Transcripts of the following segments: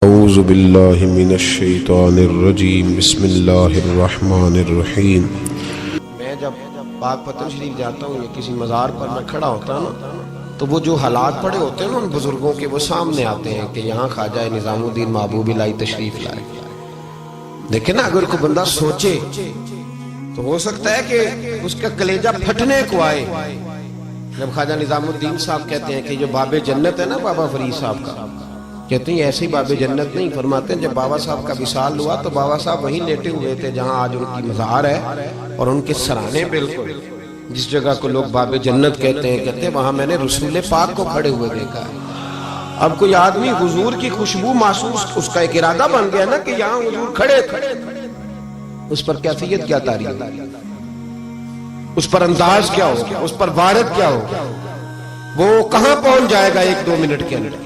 اعوذ باللہ من الشیطان الرجیم بسم اللہ الرحمن الرحیم۔ میں جب پاک پتن شریف جاتا ہوں یا کسی مزار پر میں کھڑا ہوتا ہوں تو وہ جو حالات پڑے ہوتے ہیں نا ان بزرگوں کے، وہ سامنے آتے ہیں کہ یہاں خواجہ نظام الدین محبوبی لائی تشریف لائے۔ دیکھیں نا، اگر کوئی بندہ سوچے تو ہو سکتا ہے کہ اس کا کلیجہ پھٹنے کو آئے جب خواجہ نظام الدین صاحب کہتے ہیں کہ جو باب جنت ہے نا بابا فرید صاحب کا، کہتے ہیں ایسی باب جنت نہیں، فرماتے ہیں جب بابا صاحب کا وصال ہوا تو بابا صاحب وہیں لیٹے ہوئے تھے جہاں آج ان کی مزار ہے، اور ان کے سرانے بالکل جس جگہ کو لوگ باب جنت کہتے ہیں وہاں میں نے رسول پاک کو کھڑے ہوئے دیکھا ہے۔ اب کوئی آدمی حضور کی خوشبو محسوس، اس کا ایک ارادہ بن گیا نا کہ یہاں حضور کھڑے، اس پر کیفیت کیا تاری ہے، اس پر انداز کیا ہوگا، اس پر وارد کیا ہوگا، وہ کہاں پہنچ جائے گا ایک دو منٹ کے اندر۔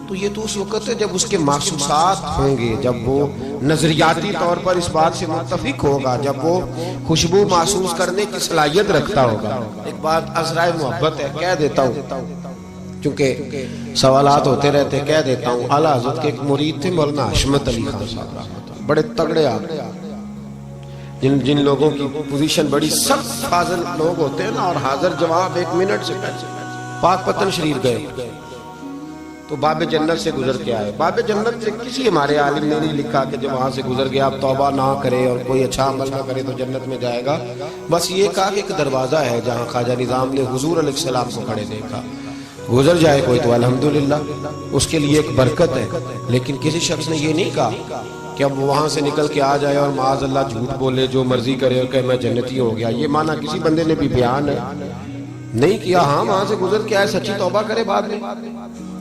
تو یہ تو اس وقت ہے جب اس کے محسوسات ہوں گے، جب وہ نظریاتی طور پر اس بات سے متفق ہوگا، جب وہ خوشبو محسوس کرنے کی صلاحیت رکھتا ہوگا۔ ایک بات عذرائے محبت ہے، کہہ دیتا ہوں کیونکہ سوالات ہوتے رہتے، کہہ دیتا ہوں۔ اعلیٰ حضرت کے ایک مرید تھے مولانا حشمت علی خان صاحب، بڑے تگڑے آدمی، جن لوگوں کی پوزیشن بڑی سخت حاضر لوگ ہوتے ہیں نا، اور حاضر جواب ایک منٹ سے پہلے پاک پتن شریف گئے تو باب جنت سے گزر کے آئے۔ باب جنت سے کسی ہمارے عالم نے نہیں لکھا کہ جب وہاں سے گزر گیا آپ توبہ نہ کرے اور کوئی اچھا عمل نہ کرے تو جنت میں جائے گا، بس یہ کہا کہ ایک دروازہ ہے جہاں خواجہ نظام نے حضور علیہ السلام کو کھڑے دیکھا، گزر جائے کوئی تو الحمدللہ اس کے لیے ایک برکت ہے۔ لیکن کسی شخص نے یہ نہیں کہا کہ اب وہاں سے نکل کے آ جائے اور معاذ اللہ جھوٹ بولے، جو مرضی کرے اور کہ میں جنتی ہو گیا۔ یہ معنی کسی بندے نے بھی بیان نہیں کیا۔ ہاں، وہاں سے گزر کے آئے، سچی توبہ کرے، بعد میں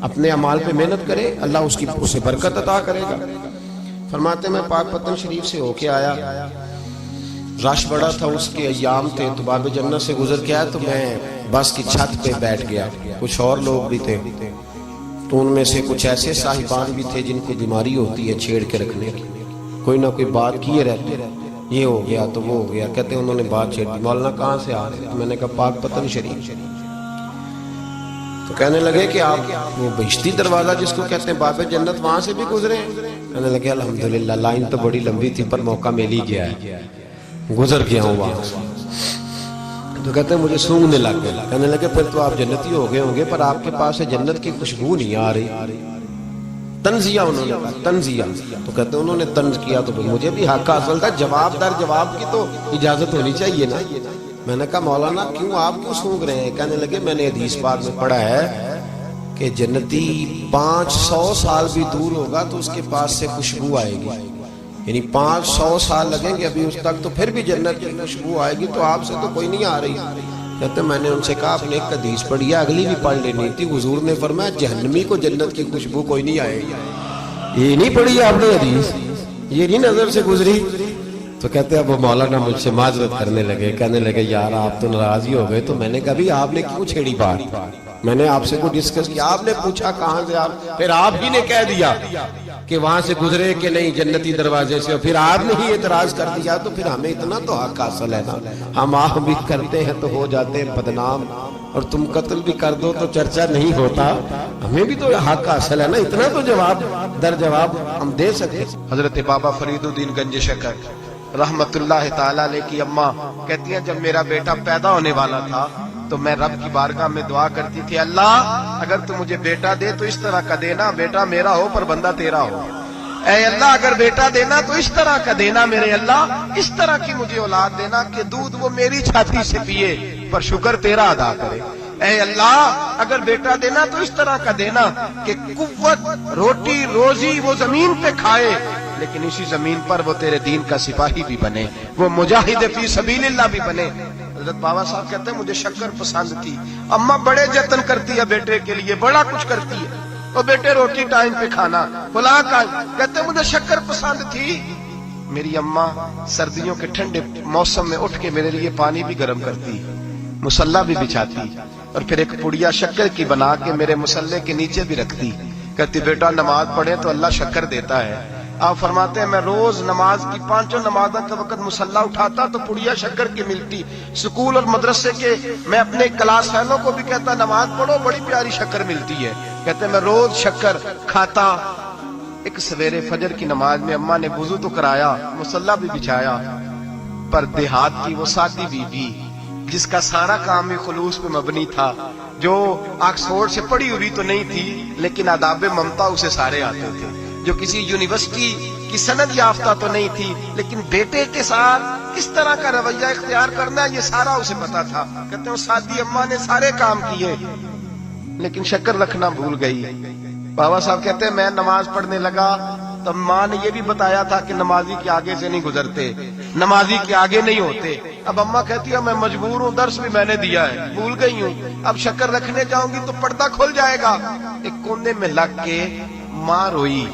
اپنے اعمال پہ محنت کرے، اللہ اسے برکت عطا کرے گا۔ فرماتے میں پاک پتن شریف سے ہو کے آیا، رش بڑا تھا، اس کے ایام تھے، تو باب جنت سے گزر کے آیا تو میں بس کی چھت پہ بیٹھ گیا۔ کچھ اور لوگ بھی تھے تو ان میں سے کچھ ایسے صاحبان بھی تھے جن کو بیماری ہوتی ہے چھیڑ کے رکھنے کی، کوئی نہ کوئی بات کیے رہتے، یہ ہو گیا تو وہ ہو گیا، کہتے ہیں انہوں نے بات چھیڑ دی، مولانا کہاں سے آ رہے؟ میں نے کہا پاک پتن شریف۔ تو کہنے لگے کہ آپ وہ بہشتی دروازہ جس کو کہتے ہیں باب جنت، وہاں سے بھی گزرے ہیں؟ کہنے لگے الحمدللہ، لائن تو بڑی لمبی تھی پر موقع مل ہی گیا ہے، گزر گیا ہوں وہاں سے۔ تو کہتے ہیں مجھے سونگنے لگ گیا۔ کہنے لگے پھر تو آپ جنتی ہو گئے ہوں گے، پر آپ کے پاس سے جنت کی خوشبو نہیں آ رہی۔ تنزیہ انہوں نے کہا، تنزیہ۔ تو کہتے ہیں انہوں نے طنز کیا تو مجھے بھی حق حاصل تھا، جواب در جواب کی تو اجازت ہونی چاہیے نا۔ میں نے کہا مولانا کیوں، آپ کیوں سونگ رہے ہیں؟ کہنے لگے میں نے حدیث پاک میں پڑھا ہے کہ جنتی 500 سال بھی دور ہوگا تو اس کے پاس سے خوشبو آئے گی، یعنی 500 سال لگیں گے ابھی اس تک، تو پھر بھی جنت کی خوشبو آئے گی، تو آپ سے تو کوئی نہیں آ رہی۔ کہتے میں نے ان سے کہا آپ نے ایک حدیث پڑھی ہے، اگلی بھی پڑھ لینی تھی، حضور نے فرمایا جہنمی کو جنت کی خوشبو کوئی نہیں آئے گی۔ یہ نہیں پڑھی ہے آپ نے حدیث، یہ نہیں نظر سے گزری؟ تو کہتے ہیں اب وہ مولانا مجھ سے معذرت کرنے لگے، کہنے لگے یار آپ تو ناراض ہی ہو گئے۔ تو میں نے کہا بھی آپ نے کیوں چھیڑی بات؟ میں نے آپ سے کوئی ڈسکس کیا؟ آپ نے پوچھا کہاں سے، آپ پھر آپ ہی نے کہہ دیا کہ وہاں سے گزرے کہ نہیں جنتی دروازے سے، اور پھر آپ نے ہی اعتراض کر دیا، تو پھر ہمیں اتنا تو حق حاصل ہے نا، ہم آپ بھی کرتے ہیں تو ہو جاتے ہیں بدنام، اور تم قتل بھی کر دو تو چرچا نہیں ہوتا، ہمیں بھی تو حق حاصل ہے نا، اتنا تو جواب در جواب ہم دے سکتے۔ حضرت بابا فرید الدین گنج شکر رحمت اللہ تعالیٰ علیہ کی اماں کہتی ہیں جب میرا بیٹا پیدا ہونے والا تھا تو میں رب کی بارگاہ میں دعا کرتی تھی، اللہ اگر تو مجھے بیٹا دے تو اس طرح کا دینا بیٹا میرا ہو پر بندہ تیرا ہو، اے اللہ اگر بیٹا دینا تو اس طرح کا دینا، میرے اللہ اس طرح کی مجھے اولاد دینا کہ دودھ وہ میری چھاتی سے پیے پر شکر تیرا ادا کرے، اے اللہ اگر بیٹا دینا تو اس طرح کا دینا کہ قوت روٹی روزی وہ زمین پہ کھائے لیکن اسی زمین پر وہ تیرے دین کا سپاہی بھی بنے، وہ مجاہد فی سبیل اللہ بھی بنے۔ حضرت بابا صاحب کہتے ہیں مجھے شکر پسند تھی، اماں بڑے جتن کرتی ہے بیٹے کے لیے، بڑا کچھ کرتی ہے، اور بیٹے روٹی ٹائم پہ کھانا فلاں کا، کہتے ہیں مجھے شکر پسند تھی۔ میری اماں سردیوں کے ٹھنڈے موسم میں اٹھ کے میرے لیے پانی بھی گرم کرتی، مصلی بھی بچھاتی، اور پھر ایک پڑیا شکر کی بنا کے میرے مصلی کے نیچے بھی رکھتی، کہتی بیٹا نماز پڑھے تو اللہ شکر دیتا ہے۔ آپ فرماتے ہیں میں روز نماز کی 5 نمازوں کے وقت مصلی اٹھاتا تو پڑیا شکر کی ملتی، سکول اور مدرسے کے میں اپنے کلاس فیلوں کو بھی کہتا نماز پڑھو بڑی پیاری شکر ملتی ہے، کہتے میں روز شکر کھاتا، ایک سویرے فجر کی نماز میں اماں نے وضو تو کرایا، مصلی بھی بچھایا، پر دیہات کی وہ سادی بیوی جس کا سارا کام خلوص پہ مبنی تھا، جو آکسفورڈ سے پڑھی ہوئی تو نہیں تھی لیکن آداب ممتا اسے سارے آتے تھے، جو کسی یونیورسٹی کی سند یافتہ تو نہیں تھی لیکن بیٹے کے ساتھ کس طرح کا رویہ اختیار کرنا ہے یہ سارا اسے پتا تھا۔ کہتے ہیں سادی اماں نے سارے کام کیے لیکن شکر رکھنا بھول گئی۔ بابا صاحب کہتے ہیں میں نماز پڑھنے لگا تو ماں نے یہ بھی بتایا تھا کہ نمازی کے آگے سے نہیں گزرتے، نمازی کے آگے نہیں ہوتے۔ اب اماں کہتی ہے میں مجبور ہوں، درس بھی میں نے دیا ہے، بھول گئی ہوں، اب شکر رکھنے جاؤں گی تو پردہ کھل جائے گا۔ ایک کونے میں لگ کے ماں روئی،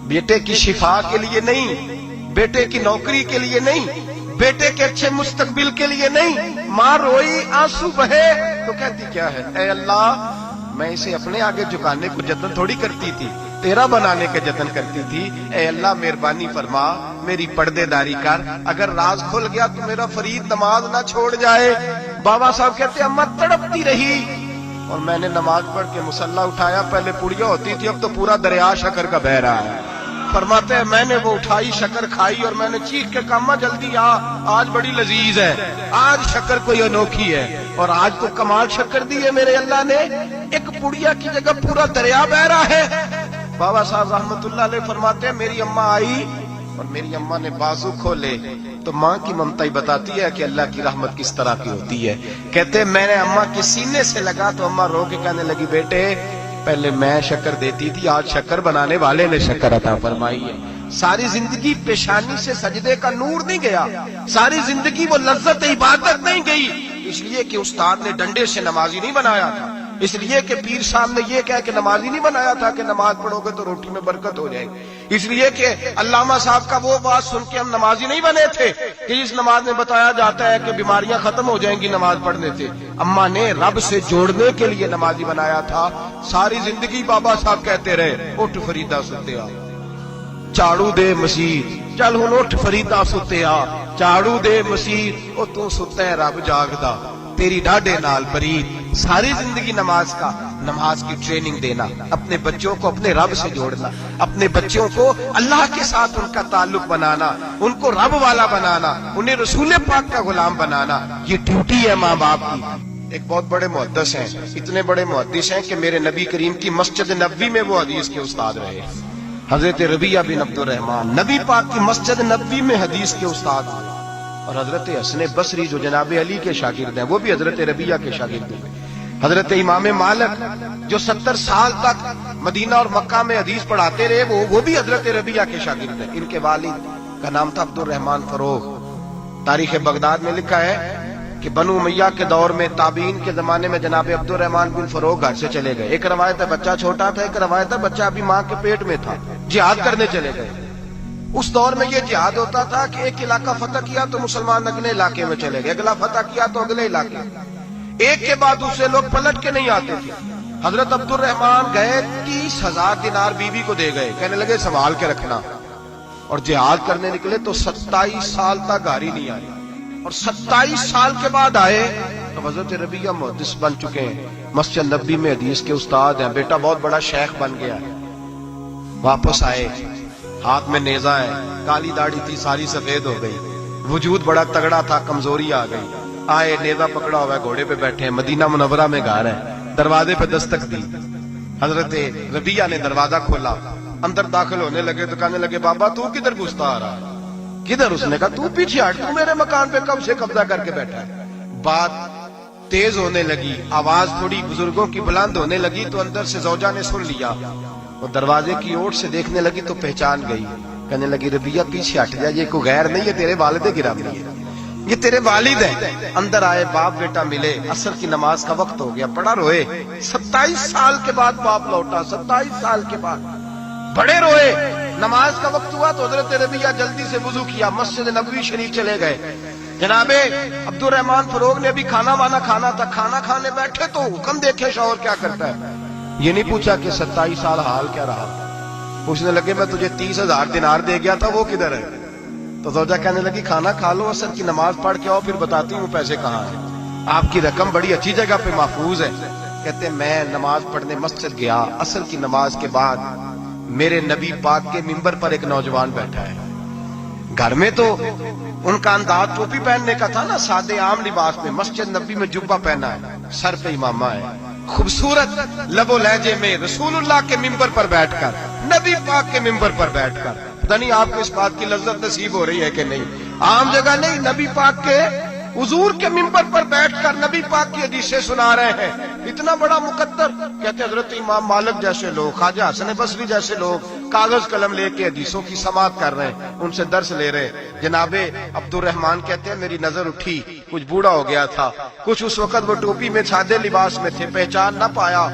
بیٹے کی شفا کے لیے نہیں، بیٹے کی نوکری کے لیے نہیں، بیٹے کے اچھے مستقبل کے لیے نہیں، ماں روئی، آنسو بہے تو کہتی کیا ہے، اے اللہ میں اسے اپنے آگے جھکانے کو جتن تھوڑی کرتی تھی، تیرا بنانے کا جتن کرتی تھی۔ اے اللہ مہربانی فرما، میری پردے داری کر، اگر راز کھل گیا تو میرا فرید نماز نہ چھوڑ جائے۔ بابا صاحب کہتے ہیں اماں تڑپتی رہی اور میں نے نماز پڑھ کے مصلی اٹھایا، پہلے پڑیاں ہوتی تھی اب تو پورا دریا شکر کا بہ رہا ہے۔ فرماتے ہیں میں نے وہ اٹھائی، شکر کھائی اور میں نے چیخ کے کہا اماں جلدی آ، آج بڑی لذیذ ہے، آج شکر کوئی انوکھی ہے، اور آج تو کمال شکر دی ہے میرے اللہ نے، ایک پڑیا کی جگہ پورا دریا بہ رہا ہے۔ بابا صاحب رحمت اللہ علیہ فرماتے ہیں میری اماں آئی اور میری اماں نے بازو کھولے تو ماں کی ممتا ہی بتاتی ہے کہ اللہ کی رحمت کس طرح کی ہوتی ہے۔ کہتے ہیں میں نے اماں کے سینے سے لگا تو اماں رو کے کہنے لگی بیٹے پہلے میں شکر دیتی تھی، آج شکر بنانے والے نے شکر عطا فرمائی ہے۔ ساری زندگی پیشانی سے سجدے کا نور نہیں گیا، ساری زندگی وہ لذت عبادت نہیں گئی، اس لیے کہ استاد نے ڈنڈے سے نمازی نہیں بنایا تھا، اس لیے کہ پیر صاحب نے یہ کہہ کہ نمازی نہیں بنایا تھا کہ نماز پڑھو گے تو روٹی میں برکت ہو جائے گی، اس لیے کہ علامہ صاحب کا وہ بات سن کے ہم نمازی نہیں بنے تھے کہ اس نماز میں بتایا جاتا ہے کہ بیماریاں ختم ہو جائیں گی نماز پڑھنے سے۔ اماں نے رب سے جوڑنے کے لیے نمازی بنایا تھا۔ ساری زندگی بابا صاحب کہتے رہے اٹھ فریدا ستیا جھاڑو دے مسیت، چل ہن اٹھ فریدا ستیا جھاڑو دے مسیت، او تو ستا ہے رب جاگدا تیری ڈاڈے نال برید۔ ساری زندگی نماز کی ٹریننگ دینا، اپنے بچوں کو اپنے رب سے جوڑنا، اپنے بچوں کو اللہ کے ساتھ ان کا تعلق بنانا، ان کو رب والا بنانا، انہیں رسول پاک کا غلام بنانا، یہ ڈیوٹی ہے ماں باپ کی۔ ایک بہت بڑے محدث ہیں، اتنے بڑے محدث ہیں کہ میرے نبی کریم کی مسجد نبوی میں وہ حدیث کے استاد رہے، حضرت ربیعہ بن عبد الرحمن نبی پاک کی مسجد نبوی میں حدیث کے استاد ہوئے، اور حضرت حسن بصری جو جناب علی کے شاگرد ہیں وہ بھی حضرت ربیعہ کے شاگرد ہوئے، حضرت امام مالک جو 70 سال تک مدینہ اور مکہ میں حدیث پڑھاتے رہے وہ بھی حضرت ربیعہ کے شاگرد ہیں۔ ان کے والد کا نام تھا عبد الرحمن فروغ۔ تاریخ بغداد میں لکھا ہے کہ بنو امیہ کے دور میں تابعین کے زمانے میں جناب عبد الرحمن بن فروغ گھر سے چلے گئے، ایک روایت ہے بچہ چھوٹا تھا، ایک روایت ہے بچہ ابھی ماں کے پیٹ میں تھا، جہاد کرنے چلے گئے۔ اس دور میں یہ جہاد ہوتا تھا کہ ایک علاقہ فتح کیا تو مسلمان اگلے علاقے میں چلے گئے، اگلا فتح کیا تو اگلے علاقے، ایک کے بعد دوسرے لوگ پلٹ کے نہیں آتے تھے۔ حضرت عبد الرحمن گئے 30,000 دینار بیوی کو دے گئے، کہنے لگے سنبھال کے رکھنا، اور جہاد کرنے نکلے تو 27 سال تک گھر ہی نہیں آئی، اور 27 سال کے بعد آئے تو حضرت ربیعہ محدث بن چکے ہیں، مسجد نبوی میں حدیث کے استاد ہیں، بیٹا بہت بڑا شیخ بن گیا ہے۔ واپس آئے، ہاتھ میں نیزہ ہے، کالی داڑھی تھی ساری سفید ہو گئی، وجود بڑا تگڑا تھا، کمزوری آ گئی، آئے نیزہ پکڑا ہوا ہے، گھوڑے پہ بیٹھے ہیں، مدینہ منورہ میں گھر ہے، دروازے پہ دستک دی، حضرت ربیعہ نے دروازہ کھولا، اندر داخل ہونے لگے تو کہنے لگے بابا تو کدھر گھستا آ رہا ہے؟ کدھر؟ اس نے کہا تو پیچھے ہٹ، تو میرے مکان پہ کب سے قبضہ کر کے بیٹھا ہے۔ بات تیز ہونے لگی، آواز تھوڑی بزرگوں کی بلند ہونے لگی تو اندر سے زوجہ نے سن لیا، وہ دروازے کی اوٹ سے دیکھنے لگی تو پہچان گئی، کہنے لگی ربیعہ پیچھے ہٹ جا، یہ کوئی غیر نہیں ہے، تیرے والد گرامی ہے، یہ تیرے والد ہیں۔ اندر آئے، باپ بیٹا ملے، عصر کی نماز کا وقت ہو گیا، بڑا روئے، 27 سال کے بعد باپ لوٹا، 27 سال کے بعد بڑے روئے۔ نماز کا وقت ہوا تو حضرت ربیعہ جلدی سے وضو کیا، مسجد نبوی شریف چلے گئے۔ جناب عبد الرحمن فروغ نے ابھی کھانا وانا کھانا تھا، کھانا کھانے بیٹھے تو حکم دیکھے شوہر کیا کرتا ہے، یہ نہیں پوچھا کہ 27 سال حال کیا رہا، پوچھنے لگے میں تجھے 30,000 دینار دے گیا تھا، وہ کدھر ہے؟ تو زوجہ کہنے لگی کھانا کھا لو، عصر کی نماز پڑھ کے آؤ، پھر بتاتی ہوں پیسے کہاں ہیں، آپ کی رقم بڑی اچھی جگہ پہ محفوظ ہے۔ کہتے میں نماز پڑھنے مسجد گیا، عصر کی نماز کے بعد میرے نبی پاک کے ممبر پر ایک نوجوان بیٹھا ہے. گھر میں تو ان کا انداز ٹوپی پہننے کا تھا نا، سادے عام لباس میں. مسجد نبی میں جبہ پہنا ہے، سر پہ امامہ ہے، خوبصورت لب و لہجے میں رسول اللہ کے ممبر پر بیٹھ کر، نبی پاک کے ممبر پر بیٹھ کر. پتہ نہیں آپ کو اس بات کی لذت نصیب ہو رہی ہے کہ نہیں. عام جگہ نہیں، نبی پاک کے حضور کے ممبر پر بیٹھ کر نبی پاک کی حدیثیں سنا رہے ہیں. اتنا بڑا مقدر. کہتے ہیں حضرت امام مالک جیسے لوگ، خواجہ حسن بصری جیسے لوگ کاغذ قلم لے کے حدیثوں کی سماعت کر رہے ہیں، ان سے درس لے رہے ہیں. جناب عبد الرحمان کہتے ہیں میری نظر اٹھی، کچھ بوڑھا ہو گیا تھا، کچھ اس وقت وہ ٹوپی میں سادے لباس میں تھے، پہچان نہ پایا.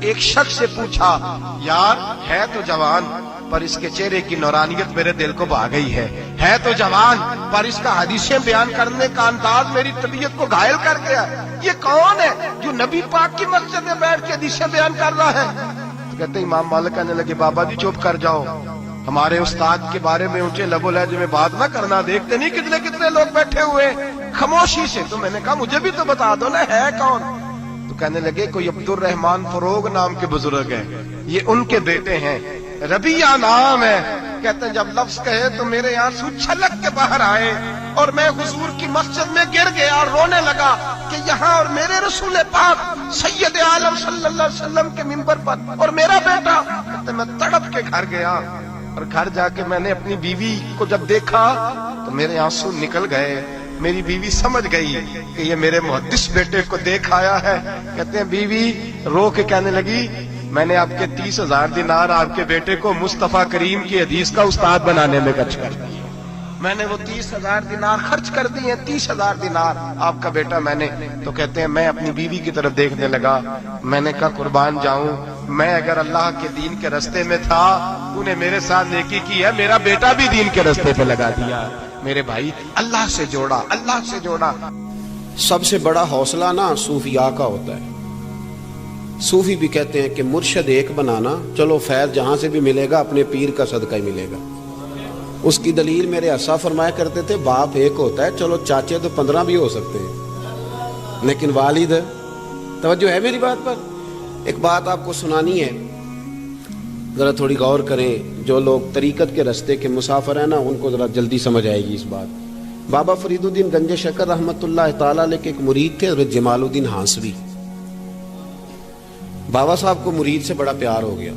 ایک شخص سے پوچھا یار ہے تو جوان پر اس کے چہرے کی نورانیت میرے دل کو بھا گئی ہے تو جوان پر اس کا حدیثیں بیان کرنے کا انداز میری طبیعت کو گھائل کر گیا. یہ کون ہے جو نبی پاک کی مسجد میں بیٹھ کے حدیثیں بیان کر رہا ہے؟ تو کہتے ہیں امام مالک کہنے لگے بابا جی چپ کر جاؤ، ہمارے استاد کے بارے میں اونچے لب و لہجے میں بات نہ کرنا. دیکھتے نہیں کتنے کتنے لوگ بیٹھے ہوئے خاموشی سے. تو میں نے کہا مجھے بھی تو بتا دو نا ہے کون. تو کہنے لگے کوئی عبد الرحمان فروغ نام کے بزرگ ہیں، یہ ان کے بیٹے ہیں، ربیہ نام ہے. کہتے ہیں جب لفظ کہے تو میرے آنسو چھلک کے باہر آئے اور میں حضور کی مسجد میں گر گیا اور رونے لگا کہ یہاں اور میرے رسول پاک سید عالم صلی اللہ علیہ وسلم کے ممبر پر اور میرا بیٹا. کہتے میں تڑپ کے گھر گیا اور گھر جا کے میں نے اپنی بیوی کو جب دیکھا تو میرے آنسو نکل گئے. میری بیوی سمجھ گئی کہ یہ میرے محدث بیٹے کو دیکھ آیا ہے. کہتے ہیں بیوی رو کے کہنے لگی میں نے آپ کے 30,000 دینار آپ کے بیٹے کو مصطفیٰ کریم کی حدیث کا استاد بنانے میں خرچ کر دی. میں نے وہ 30,000 دینار خرچ کر دی ہیں، 30,000 دینار آپ کا بیٹا میں نے. تو کہتے ہیں میں اپنی بیوی کی طرف دیکھنے لگا. میں نے کہا قربان جاؤں، میں اگر اللہ کے دین کے رستے میں تھا تو نے میرے ساتھ نیکی کی ہے، میرا بیٹا بھی دین کے رستے پہ لگا دیا. میرے بھائی اللہ سے جوڑا، اللہ سے جوڑا. سب سے بڑا حوصلہ نا صوفیاء کا ہوتا ہے. صوفی بھی کہتے ہیں کہ مرشد ایک بنانا، چلو فیض جہاں سے بھی ملے گا اپنے پیر کا صدقہ ہی ملے گا. اس کی دلیل میرے اسا فرمایا کرتے تھے باپ ایک ہوتا ہے، چلو چاچے تو 15 بھی ہو سکتے ہیں لیکن والد. توجہ ہے میری بات پر؟ ایک بات آپ کو سنانی ہے، ذرا تھوڑی غور کریں. جو لوگ طریقت کے رستے کے مسافر ہیں نا ان کو ذرا جلدی سمجھ آئے گی اس بات. بابا فرید الدین گنج شکر رحمت اللہ تعالیٰ علیہ کے ایک مرید تھے حضرت جمال الدین ہانسوی. بابا صاحب کو مرید سے بڑا پیار ہو گیا.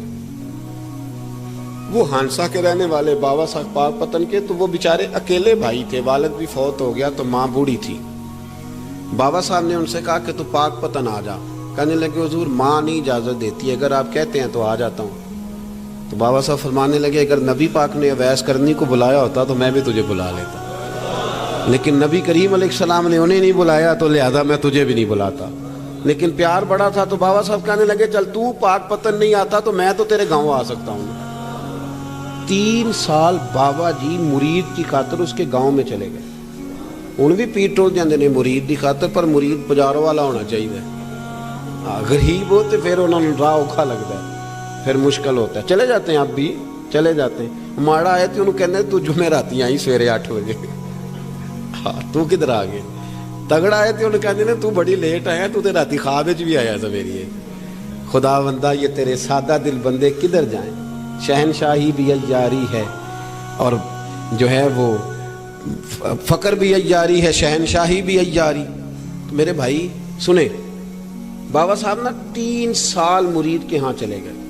وہ ہانسا کے رہنے والے بابا صاحب پاک پتن کے، تو وہ بیچارے اکیلے بھائی تھے، والد بھی فوت ہو گیا تو ماں بوڑھی تھی. بابا صاحب نے ان سے کہا کہ تو پاک پتن آ جا. کہنے لگے حضور ماں نہیں اجازت دیتی، اگر آپ کہتے ہیں تو آ جاتا ہوں. تو بابا صاحب فرمانے لگے اگر نبی پاک نے اویس کرنی کو بلایا ہوتا تو میں بھی تجھے بلا لیتا، لیکن نبی کریم علیہ السلام نے انہیں نہیں بلایا تو لہذا میں تجھے بھی نہیں بلاتا. لیکن پیار بڑا تھا تو بابا صاحب کہنے لگے چل تو پاک پتن نہیں آتا تو میں تو تیرے گاؤں آ سکتا ہوں. 3 سال بابا جی مرید کی خاطر اس کے گاؤں میں چلے گئے. ہوں بھی پیٹ ٹول جاندے نے مرید کی خاطر، پر مرید بازاروں والا ہونا چاہیے. غریب ہو تو پھر انہوں نے راہ اوکھا لگتا ہے، پھر مشکل ہوتا ہے. چلے جاتے ہیں آپ بھی چلے جاتے ہیں. ماڑا آئے تو انہوں کہنے تو جمعراتی آئی سویرے 8 بجے. ہاں تو کدھر آ گئے؟ تگڑا آئے تو انہوں کہنے تو بڑی لیٹ آیا، تو راتی خواب بھی آیا تھا میری. خدا بندہ یہ تیرے سادہ دل بندے کدھر جائیں، شہنشاہی بھی عیاری ہے اور جو ہے وہ فقر بھی عیاری ہے، شہنشاہی بھی عیاری. میرے بھائی سنیں، بابا صاحب نا 3 سال مرید کے ہاں چلے گئے.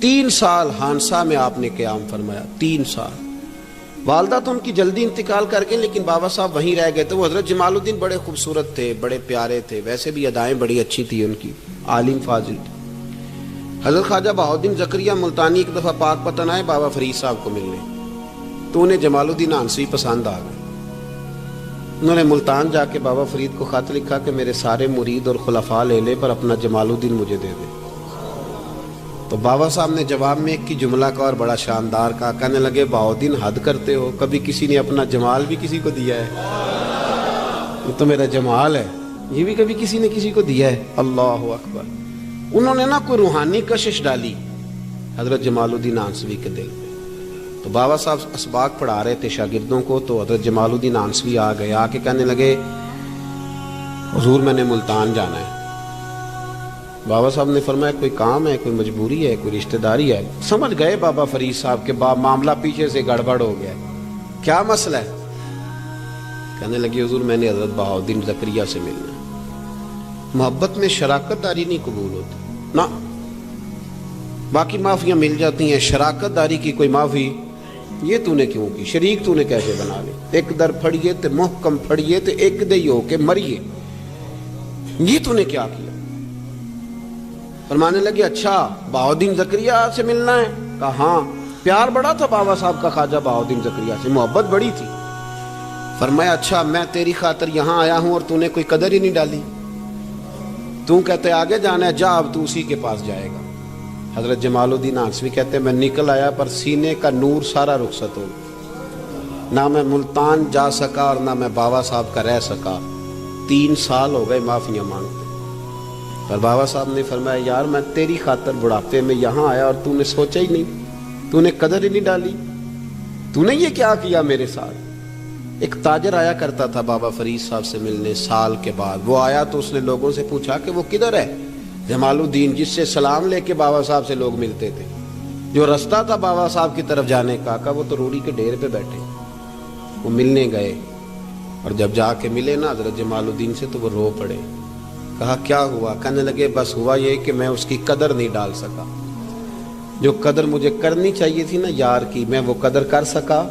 3 سال ہانسا میں آپ نے قیام فرمایا. 3 سال. والدہ تو ان کی جلدی انتقال کر گئے لیکن بابا صاحب وہیں رہ گئے تھے. وہ حضرت جمال الدین بڑے خوبصورت تھے، بڑے پیارے تھے، ویسے بھی ادائیں بڑی اچھی تھی ان کی، عالم فاضل تھے. حضرت خواجہ بہاؤالدین زکریا ملتانی ایک دفعہ پاک پتن آئے بابا فرید صاحب کو ملنے، تو انہیں جمال الدین ہانسوی پسند آ گئے. انہوں نے ملتان جا کے بابا فرید کو خط لکھا کہ میرے سارے مرید اور خلفاء لے لے پر اپنا جمال الدین مجھے دے دے. تو بابا صاحب نے جواب میں ایک کی جملہ کا اور بڑا شاندار کہا. کہنے لگے بہاؤالدین حد کرتے ہو، کبھی کسی نے اپنا جمال بھی کسی کو دیا ہے؟ یہ تو میرا جمال ہے، یہ بھی کبھی کسی نے کسی کو دیا ہے؟ اللہ اکبر. انہوں نے نا کوئی روحانی کشش ڈالی حضرت جمال الدین ہانسوی کے دل میں. تو بابا صاحب اسباق پڑھا رہے تھے شاگردوں کو، تو حضرت جمال الدین ہانسوی آ گئے. آ کے کہنے لگے حضور میں نے ملتان جانا ہے. بابا صاحب نے فرمایا کوئی کام ہے, کوئی مجبوری ہے, کوئی رشتہ داری ہے. سمجھ گئے بابا فرید صاحب کے معاملہ پیچھے سے گڑبڑ ہو گیا, کیا مسئلہ ہے؟ کہنے لگی حضور میں نے حضرت بہاؤالدین زکریا سے ملنا ہے. محبت میں شراکت داری نہیں قبول ہوتی نا, باقی معافیاں مل جاتی ہیں, شراکت داری کی کوئی معافی یہ تو نے کیوں کی, شریک تو نے کیسے بنا لی؟ ایک در پھڑیے تے محکم پھڑیے تے ایک دئی ہو کے مریے, یہ تو نے کیا کیا؟ فرمانے لگے اچھا بہاؤالدین زکریا سے ملنا ہے؟ کہا ہاں. پیار بڑا تھا بابا صاحب کا خواجہ بہاؤالدین زکریا سے, محبت بڑی تھی. فرمایا اچھا میں تیری خاطر یہاں آیا ہوں اور تو نے کوئی قدر ہی نہیں ڈالی, تو کہتے آگے جانا ہے, جا اب تو اسی کے پاس جائے گا. حضرت جمال الدین آنسوی کہتے ہیں میں نکل آیا پر سینے کا نور سارا رخصت ہو, نہ میں ملتان جا سکا اور نہ میں بابا صاحب کا رہ سکا. 3 سال ہو گئے معافیاں مانگتے. پر بابا صاحب نے فرمایا یار میں تیری خاطر بڑھاپے میں یہاں آیا اور تو نے سوچا ہی نہیں, تو نے قدر ہی نہیں ڈالی, تو نے یہ کیا کیا میرے ساتھ. ایک تاجر آیا کرتا تھا بابا فرید صاحب سے ملنے سال کے بعد. وہ آیا تو اس نے لوگوں سے پوچھا کہ وہ کدھر ہے جمال الدین, جس سے سلام لے کے بابا صاحب سے لوگ ملتے تھے, جو رستہ تھا بابا صاحب کی طرف جانے کا. کہا وہ تو روڑی کے ڈھیر پہ بیٹھے. وہ ملنے گئے اور جب جا کے ملے نا حضرت جمال الدین سے تو وہ رو پڑے. کہا کیا ہوا؟ کہنے لگے بس ہوا یہ کہ میں اس کی قدر نہیں ڈال سکا, جو قدر مجھے کرنی چاہیے تھی نا یار کی, میں وہ قدر کر سکا,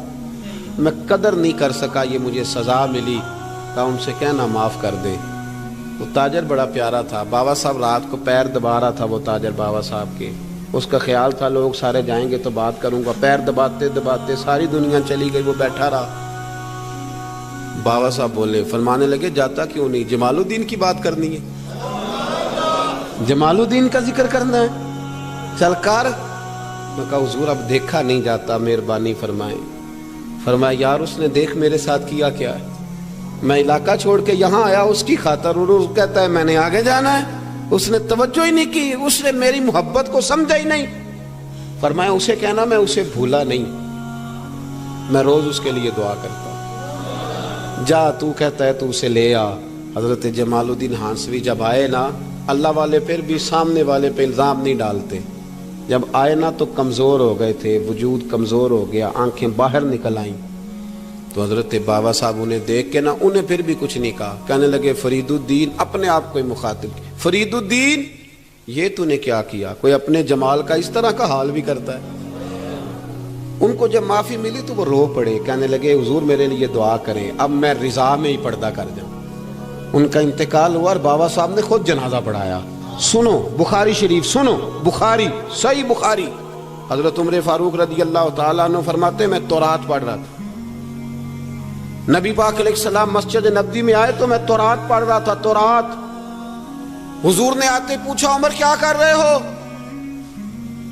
میں قدر نہیں کر سکا, یہ مجھے سزا ملی. کہا ان سے کہنا معاف کر دے. وہ تاجر بڑا پیارا تھا, بابا صاحب رات کو پیر دبا رہا تھا وہ تاجر بابا صاحب کے. اس کا خیال تھا لوگ سارے جائیں گے تو بات کروں گا. پیر دباتے دباتے ساری دنیا چلی گئی, وہ بیٹھا رہا. بابا صاحب بولے, فرمانے لگے جاتا کیوں نہیں, جمال الدین کی بات کرنی ہے, جمال الدین کا ذکر کرنا ہے, چل کر. میں کہا حضور اب دیکھا نہیں جاتا, مہربانی فرمائیں. فرمایا یار اس نے دیکھ میرے ساتھ کیا کیا ہے, میں علاقہ چھوڑ کے یہاں آیا اس کی خاطر, اور وہ کہتا ہے میں نے آگے جانا ہے. اس نے توجہ ہی نہیں کی, اس نے میری محبت کو سمجھا ہی نہیں. فرمایا اسے کہنا میں اسے بھولا نہیں, میں روز اس کے لیے دعا کرتا ہوں. جا تو کہتا ہے تو اسے لے آ. حضرت جمال الدین ہانسوی جب آئے نا, اللہ والے پھر بھی سامنے والے پہ الزام نہیں ڈالتے. جب آئے نا تو کمزور ہو گئے تھے, وجود کمزور ہو گیا, آنکھیں باہر نکل آئیں. تو حضرت بابا صاحب انہیں دیکھ کے نا انہیں پھر بھی کچھ نہیں کہا. کہنے لگے فرید الدین, اپنے آپ کو مخاطب کیا, فرید الدین یہ تو نے کیا کیا؟ کوئی اپنے جمال کا اس طرح کا حال بھی کرتا ہے. ان کو جب معافی ملی تو وہ رو پڑے. کہنے لگے حضور میرے لیے دعا کریں, اب میں رضا میں ہی پردہ کر جاؤں. ان کا انتقال ہوا اور بابا صاحب نے خود جنازہ پڑھایا. سنو بخاری شریف, سنو بخاری, صحیح بخاری. حضرت عمر فاروق رضی اللہ تعالیٰ عنہ فرماتے میں تورات پڑھ رہا تھا, نبی پاک علیہ السلام مسجد نبوی میں آئے تو میں تورات پڑھ رہا تھا, تورات. حضور نے آتے پوچھا عمر کیا کر رہے ہو؟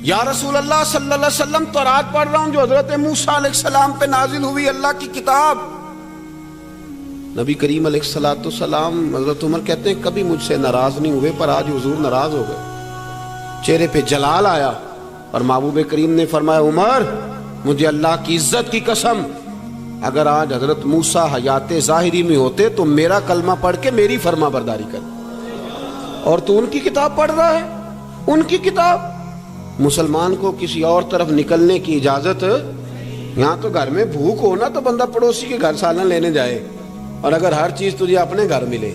یا رسول اللہ صلی اللہ علیہ وسلم تورات پڑھ رہا ہوں جو حضرت موسیٰ علیہ السلام پہ نازل ہوئی, اللہ کی کتاب. نبی کریم علیہ السلام, حضرت عمر کہتے ہیں کبھی مجھ سے ناراض نہیں ہوئے, پر آج حضور ناراض ہو گئے. چہرے پہ جلال آیا اور محبوب کریم نے فرمایا عمر مجھے اللہ کی عزت کی قسم, اگر آج حضرت موسیٰ حیات ظاہری میں ہوتے تو میرا کلمہ پڑھ کے میری فرما برداری کر, اور تو ان کی کتاب پڑھ رہا ہے, ان کی کتاب. مسلمان کو کسی اور طرف نکلنے کی اجازت, یہاں تو گھر میں بھوک ہو نا تو بندہ پڑوسی کے گھر سالن لینے جائے, اور اگر ہر چیز تجھے اپنے گھر ملے,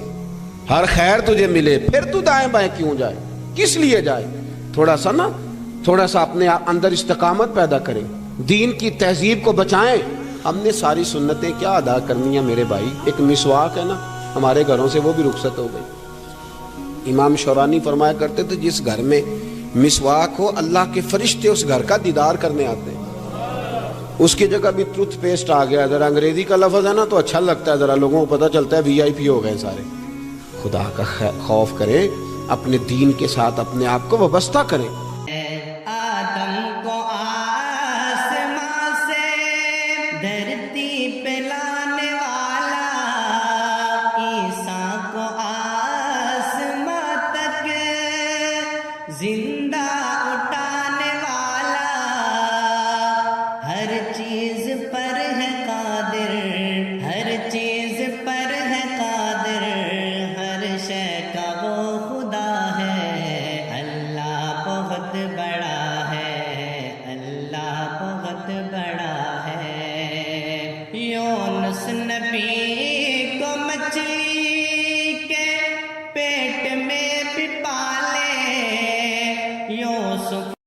ہر خیر تجھے ملے, پھر تو دائیں بائیں کیوں جائے, کس لیے جائے؟ تھوڑا سا اپنے اندر استقامت پیدا کریں, دین کی تہذیب کو بچائیں. ہم نے ساری سنتیں کیا ادا کرنی ہیں میرے بھائی؟ ایک مسواک ہے نا ہمارے گھروں سے, وہ بھی رخصت ہو گئی. امام شورانی فرمایا کرتے تھے جس گھر میں مسواک ہو اللہ کے فرشتے اس گھر کا دیدار کرنے آتے ہیں. اس کی جگہ بھی ٹوتھ پیسٹ آ گیا, ذرا انگریزی کا لفظ ہے نا تو اچھا لگتا ہے, ذرا لوگوں کو پتہ چلتا ہے وی آئی پی ہو گئے سارے. خدا کا خوف کریں, اپنے دین کے ساتھ اپنے آپ کو وابستہ کریں. آدم کو آسمان سے دھرتی پہ لانے والا, عیسیٰ کو آسمان تک زندہ اٹھانے والا, ہر چیز پر ہے قادر, ہر چیز پر ہے قادر, ہر شے کا وہ خدا ہے, یونس نبی